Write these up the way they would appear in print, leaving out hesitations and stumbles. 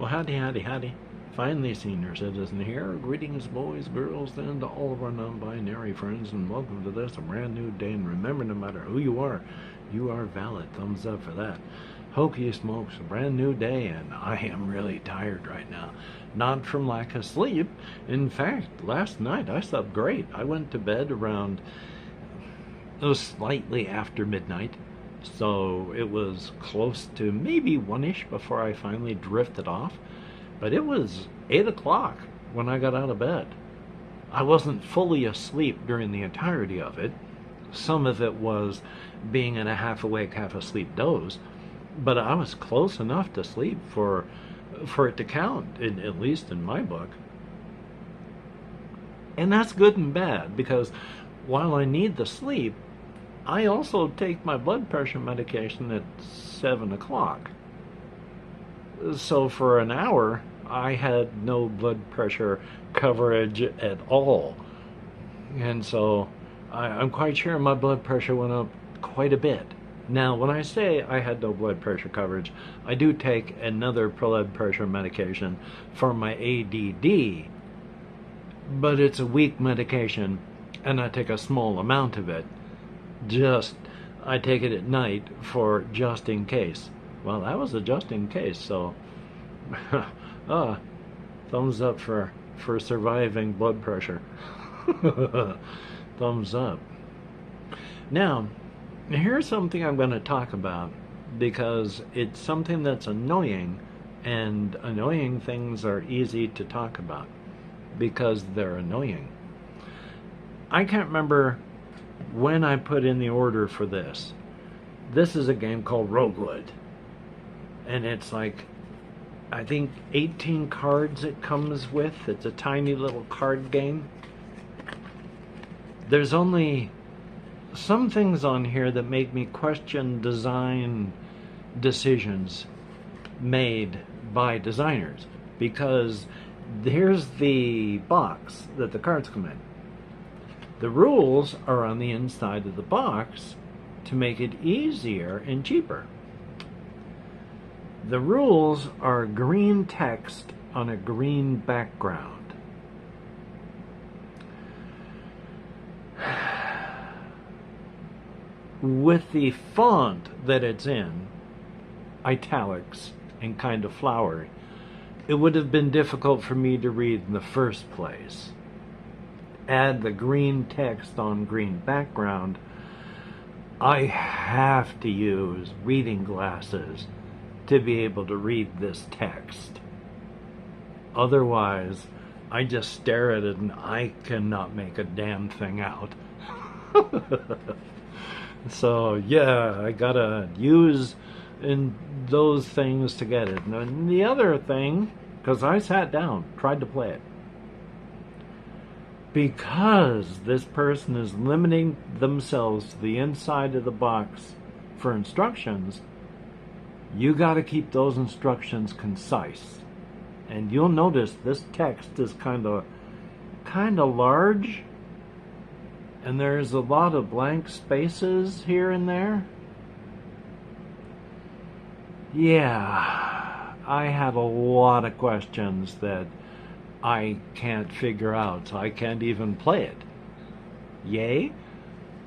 Well, howdy, howdy, howdy. Finally, senior citizen here. Greetings, boys, girls, and to all of our non-binary friends, and welcome to this, a brand new day. And remember, no matter who you are valid. Thumbs up for that. Hokey smokes, a brand new day, and I am really tired right now. Not from lack of sleep. In fact, last night I slept great. I went to bed around, it was slightly after midnight. So it was close to maybe 1-ish before I finally drifted off. But it was 8 o'clock when I got out of bed. I wasn't fully asleep during the entirety of it. Some of it was being in a half awake, half asleep doze. But I was close enough to sleep for it to count, at least in my book. And that's good and bad, because while I need the sleep, I also take my blood pressure medication at 7 o'clock. So for an hour, I had no blood pressure coverage at all. And so I'm quite sure my blood pressure went up quite a bit. Now, when I say I had no blood pressure coverage, I do take another blood pressure medication for my ADD, but it's a weak medication, and I take a small amount of it. I take it at night for just in case. Well, that was a just in case, so thumbs up for surviving blood pressure. Thumbs up. Now, here's something I'm going to talk about, because it's something that's annoying, and annoying things are easy to talk about because they're annoying. I can't remember when I put in the order for this. This is a game called Roguewood, and it's like, I think 18 cards it comes with. It's a tiny little card game. There's only some things on here that make me question design decisions made by designers, because here's the box that the cards come in. The rules are on the inside of the box to make it easier and cheaper. The rules are green text on a green background. With the font that it's in, italics and kind of flowery, it would have been difficult for me to read in the first place. Add the green text on green background, I have to use reading glasses to be able to read this text. Otherwise, I just stare at it and I cannot make a damn thing out. So yeah, I gotta use in those things to get it. And the other thing, because I sat down, tried to play it, because this person is limiting themselves to the inside of the box for instructions, you got to keep those instructions concise. And you'll notice this text is kind of large, and there's a lot of blank spaces here and there. Yeah, I have a lot of questions that I can't figure out, so I can't even play it. Yay?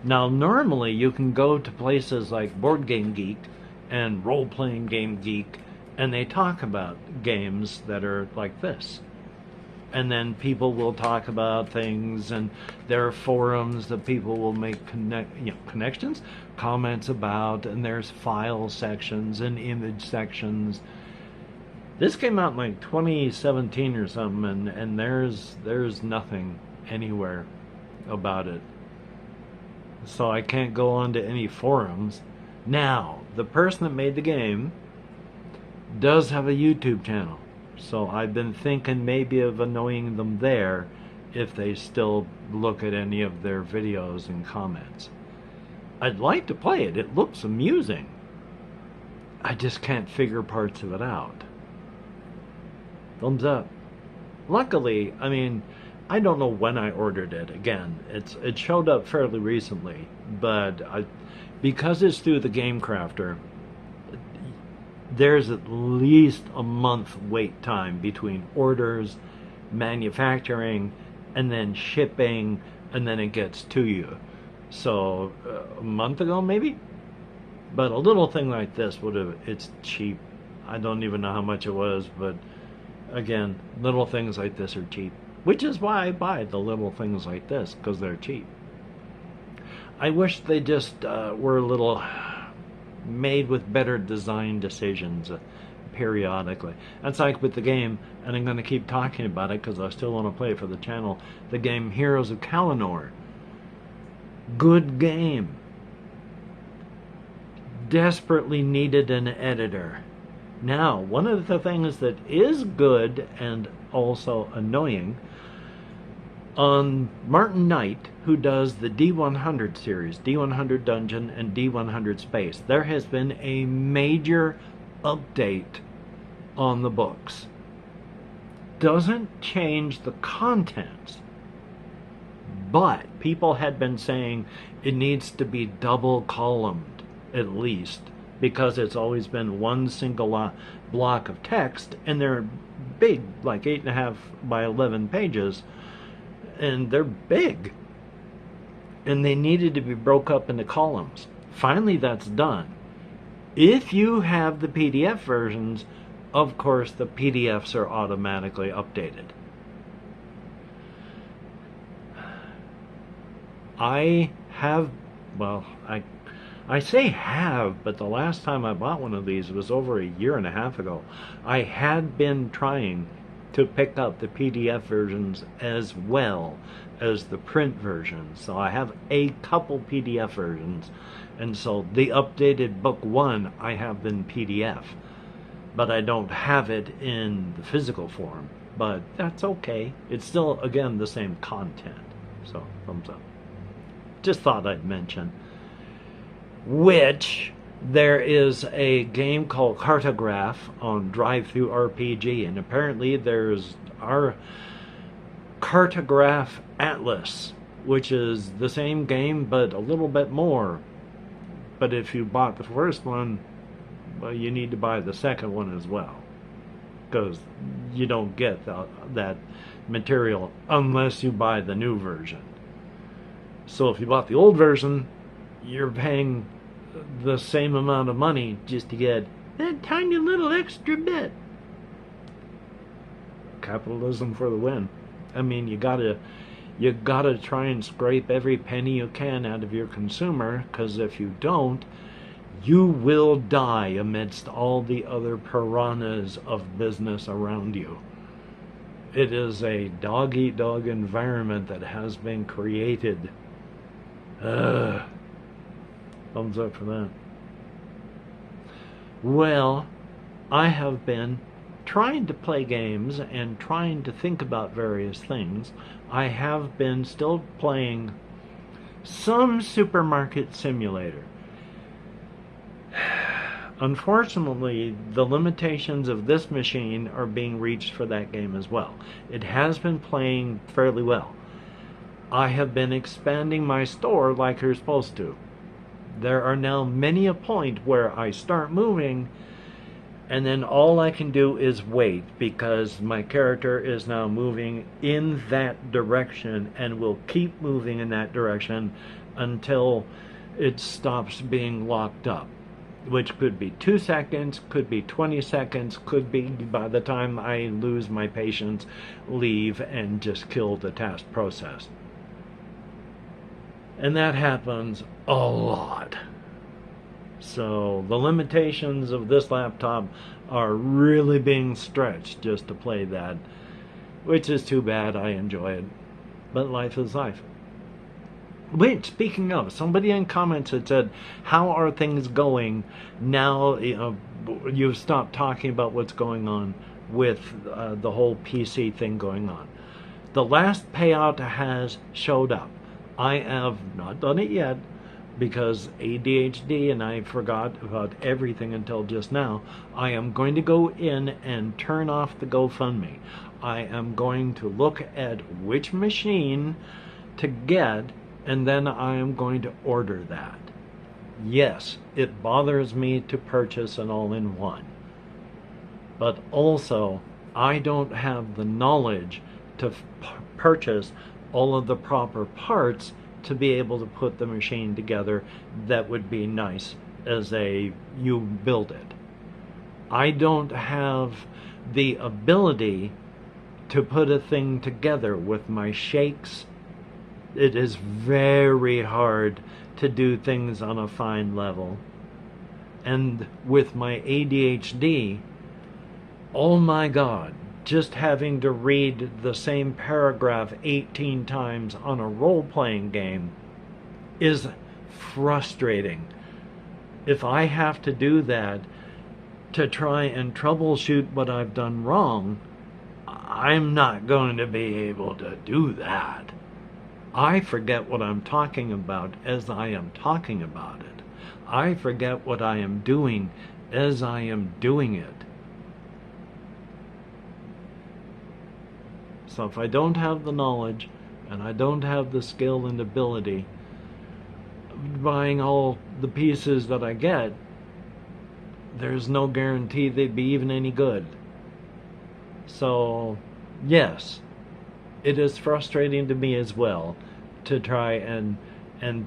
Now, normally you can go to places like Board Game Geek and Role Playing Game Geek, and they talk about games that are like this. And then people will talk about things, and there are forums that people will make connections, comments about, and there's file sections and image sections. This came out in like 2017 or something, and there's nothing anywhere about it. So I can't go on to any forums. Now, the person that made the game does have a YouTube channel, so I've been thinking maybe of annoying them there if they still look at any of their videos and comments. I'd like to play it. It looks amusing. I just can't figure parts of it out. Thumbs up. Luckily, I mean, I don't know when I ordered it. Again, it showed up fairly recently, but because it's through the Game Crafter, there's at least a month wait time between orders, manufacturing, and then shipping, and then it gets to you. So a month ago maybe. But a little thing like this would have, it's cheap. I don't even know how much it was, but again, little things like this are cheap, which is why I buy the little things like this, because they're cheap. I wish they just were a little made with better design decisions periodically. That's like with the game, and I'm going to keep talking about it because I still want to play it for the channel, the game Heroes of Kalinor. Good game. Desperately needed an editor. Now, one of the things that is good and also annoying, on Martin Knight, who does the D100 series, D100 Dungeon and D100 Space, there has been a major update on the books. Doesn't change the contents, but people had been saying it needs to be double columned at least, because it's always been one single block of text, and they're big, like 8.5 by 11 pages, and they're big, and they needed to be broke up into columns. Finally, that's done. If you have the PDF versions, of course, the PDFs are automatically updated. I have, well, I say have, but the last time I bought one of these was over a year and a half ago. I had been trying to pick up the PDF versions as well as the print versions. So I have a couple PDF versions, and so the updated book 1 I have in PDF, but I don't have it in the physical form. But that's okay. It's still, again, the same content. So, thumbs up. Just thought I'd mention. Which, there is a game called Cartograph on Drive-Thru RPG, and apparently there's our Cartograph Atlas, which is the same game but a little bit more. But if you bought the first one, well, you need to buy the second one as well, because you don't get that material unless you buy the new version. So if you bought the old version, you're paying the same amount of money just to get that tiny little extra bit. Capitalism for the win. I mean, you gotta try and scrape every penny you can out of your consumer, because if you don't, you will die amidst all the other piranhas of business around you. It is a dog-eat-dog environment that has been created. Thumbs up for that. Well, I have been trying to play games and trying to think about various things. I have been still playing some Supermarket Simulator. Unfortunately, the limitations of this machine are being reached for that game as well. It has been playing fairly well. I have been expanding my store like you're supposed to. There are now many a point where I start moving, and then all I can do is wait, because my character is now moving in that direction and will keep moving in that direction until it stops being locked up, which could be 2 seconds, could be 20 seconds, could be by the time I lose my patience, leave, and just kill the task process. And that happens a lot. So the limitations of this laptop are really being stretched just to play that, which is too bad. I enjoy it, but life is life. Wait, speaking of, somebody in comments had said, how are things going now? You've stopped talking about what's going on with the whole PC thing going on. The last payout has showed up. I have not done it yet because ADHD, and I forgot about everything until just now. I am going to go in and turn off the GoFundMe. I am going to look at which machine to get, and then I am going to order that. Yes, it bothers me to purchase an all-in-one. but also I don't have the knowledge to purchase all of the proper parts to be able to put the machine together that would be nice as you build it. I don't have the ability to put a thing together with my shakes. It is very hard to do things on a fine level. And with my ADHD, oh my God, just having to read the same paragraph 18 times on a role-playing game is frustrating. If I have to do that to try and troubleshoot what I've done wrong, I'm not going to be able to do that. I forget what I'm talking about as I am talking about it. I forget what I am doing as I am doing it. So if I don't have the knowledge and I don't have the skill and ability, buying all the pieces that I get, there's no guarantee they'd be even any good. So, yes, it is frustrating to me as well to try and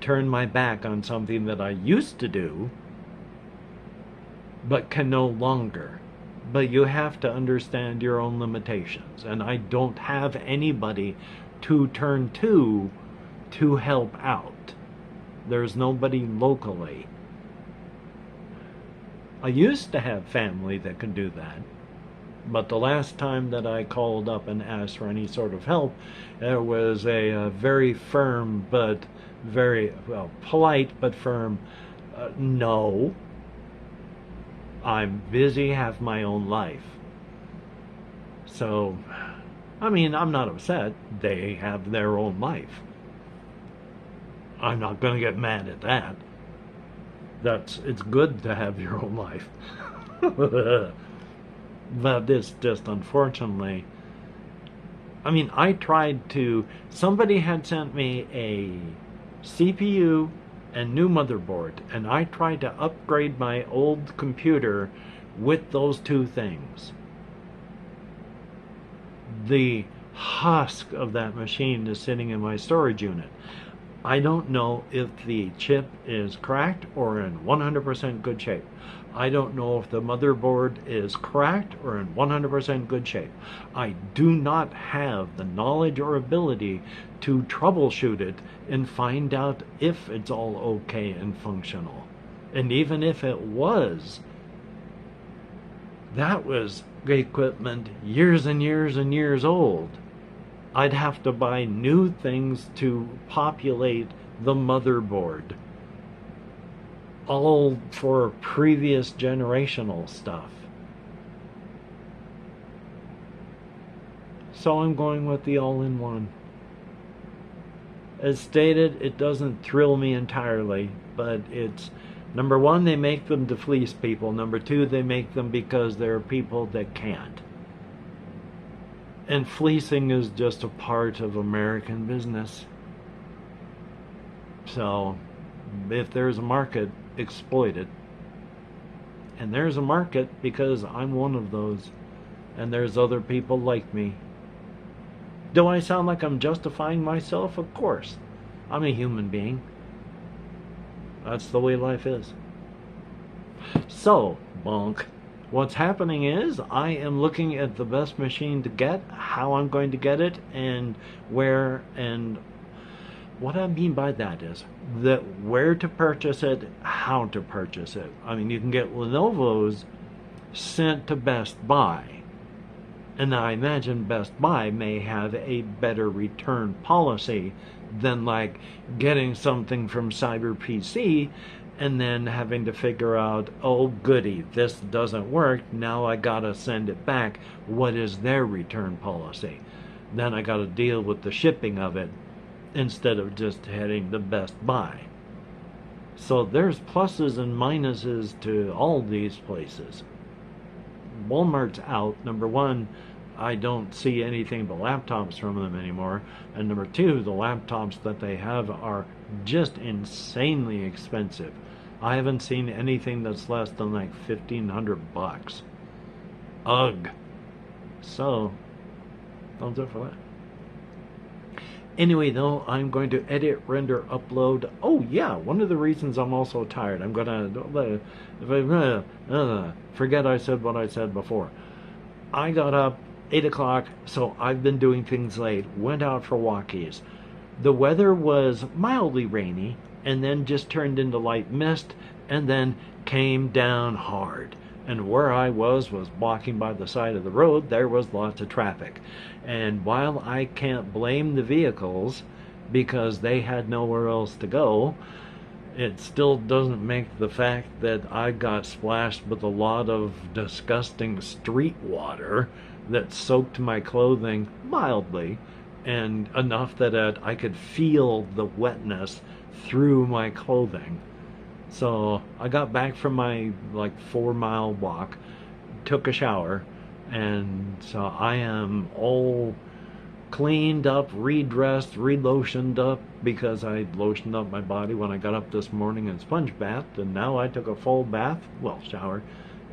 turn my back on something that I used to do, but can no longer. But you have to understand your own limitations, and I don't have anybody to turn to help out. There's nobody locally. I used to have family that could do that, but the last time that I called up and asked for any sort of help, there was a very firm but very, well, polite but firm, no. I'm busy, have my own life. So, I mean, I'm not upset. They have their own life. I'm not going to get mad at that. It's good to have your own life. But it's just, unfortunately, I mean, somebody had sent me a CPU and new motherboard, and I tried to upgrade my old computer with those two things. The husk of that machine is sitting in my storage unit. I don't know if the chip is cracked or in 100% good shape. I don't know if the motherboard is cracked or in 100% good shape. I do not have the knowledge or ability to troubleshoot it and find out if it's all okay and functional. And even if it was, that was equipment years and years and years old. I'd have to buy new things to populate the motherboard, all for previous generational stuff. So I'm going with the all-in-one. As stated, it doesn't thrill me entirely, but it's, number one, they make them to fleece people. Number two, they make them because there are people that can't. And fleecing is just a part of American business. So, if there's a market, exploit it. And there's a market because I'm one of those. And there's other people like me. Do I sound like I'm justifying myself? Of course. I'm a human being. That's the way life is. So, bonk. What's happening is I am looking at the best machine to get, how I'm going to get it, and where, and what I mean by that is that where to purchase it, how to purchase it. I mean, you can get Lenovo's sent to Best Buy, and I imagine Best Buy may have a better return policy than like getting something from Cyber PC and then having to figure out, oh goody, this doesn't work, now I gotta send it back. What is their return policy? Then I gotta deal with the shipping of it instead of just heading to Best Buy. So there's pluses and minuses to all these places. Walmart's out. Number one, I don't see anything but laptops from them anymore. And number two, the laptops that they have are just insanely expensive. I haven't seen anything that's less than like $1,500. Ugh. So, thumbs up for that. Anyway, though, I'm going to edit, render, upload. Oh, yeah, one of the reasons I'm also tired, I'm going to forget I said what I said before. I got up 8 o'clock, so I've been doing things late. Went out for walkies. The weather was mildly rainy, and then just turned into light mist, and then came down hard. And where I was walking by the side of the road. There was lots of traffic. And while I can't blame the vehicles because they had nowhere else to go, it still doesn't make the fact that I got splashed with a lot of disgusting street water that soaked my clothing mildly, and enough that I could feel the wetness through my clothing. So I got back from my 4 mile walk, took a shower, and so I am all cleaned up, redressed, relotioned up, because I lotioned up my body when I got up this morning and sponge bathed, and now I took a full bath, shower,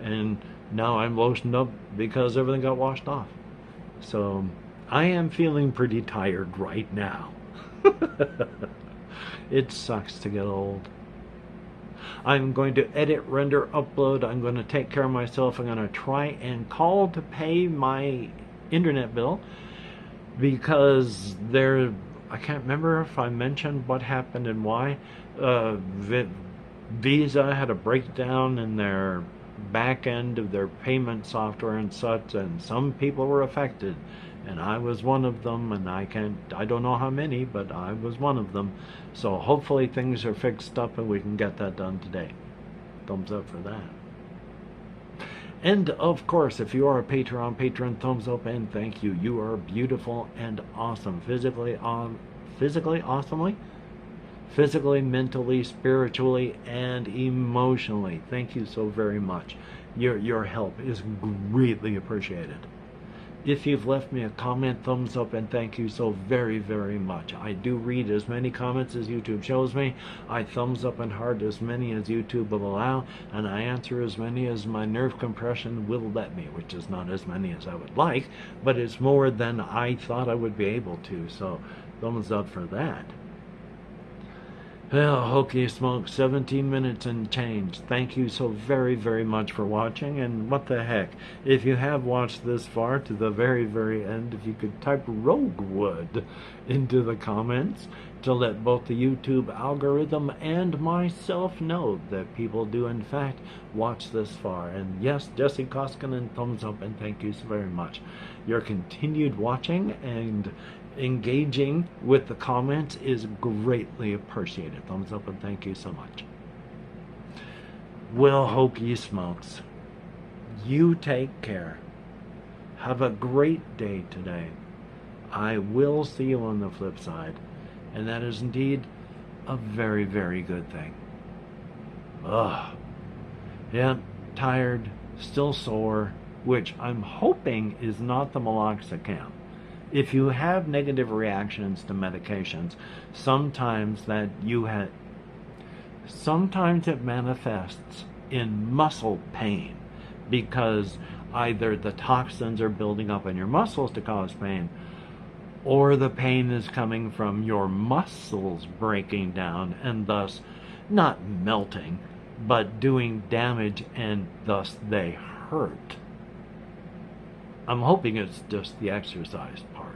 and now I'm lotioned up because everything got washed off. So I am feeling pretty tired right now. It sucks to get old. I'm going to edit, render, upload. I'm going to take care of myself. I'm going to try and call to pay my internet bill, because I can't remember if I mentioned what happened and why. Visa had a breakdown in their back end of their payment software and such, and some people were affected, and I was one of them, and I don't know how many, but I was one of them. So hopefully things are fixed up and we can get that done today. Thumbs up for that. And of course, if you are a patron, thumbs up and thank you. You are beautiful and awesome. Physically, awesomely, physically, mentally, spiritually, and emotionally. Thank you so very much. Your help is greatly appreciated. If you've left me a comment, thumbs up, and thank you so very, very much. I do read as many comments as YouTube shows me. I thumbs up and heart as many as YouTube will allow, and I answer as many as my nerve compression will let me, which is not as many as I would like, but it's more than I thought I would be able to, so thumbs up for that. Well, hokey smoke, 17 minutes and change. Thank you so very, very much for watching, and what the heck, if you have watched this far to the very, very end, if you could type Roguewood into the comments to let both the YouTube algorithm and myself know that people do in fact watch this far. And yes, Jesse Koskinen, thumbs up and thank you so very much. Your continued watching and engaging with the comments is greatly appreciated. Thumbs up and thank you so much. Well, hokey smokes, you take care. Have a great day today. I will see you on the flip side, and that is indeed a very, very good thing. Ugh. Yeah, tired, still sore, which I'm hoping is not the meloxicam. If you have negative reactions to medications, sometimes it manifests in muscle pain, because either the toxins are building up in your muscles to cause pain, or the pain is coming from your muscles breaking down and thus not melting, but doing damage, and thus they hurt. I'm hoping it's just the exercise part.